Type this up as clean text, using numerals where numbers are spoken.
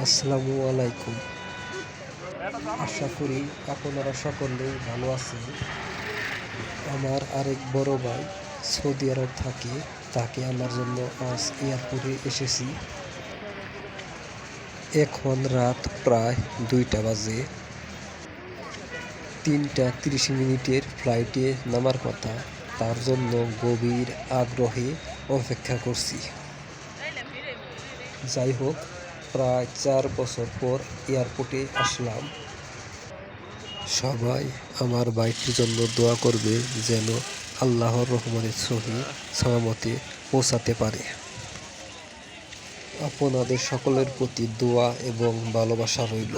আসসালামু আলাইকুম। আশা করি আপনারা সকলেই ভালো আছেন। আমার আরেক বড় ভাই সৌদি আরব থাকে, তাকে আমার জন্য আজ এয়ারপোর্টে এসেছি। এখন রাত প্রায় 2টা বাজে। 3টা 30 মিনিটের ফ্লাইটে নামার কথা, তার জন্য গভীর আগ্রহে অপেক্ষা করছি। যাই হোক, প্রায় 4 বছর পর এয়ারপোর্টে আসলাম। সবাই আমার ভাইটির জন্য দোয়া করবে যেন আল্লাহর রহমতের সহি সালামতে পৌঁছাতে পারে। আপনাদের সকলের প্রতি দোয়া এবং ভালোবাসা রইল।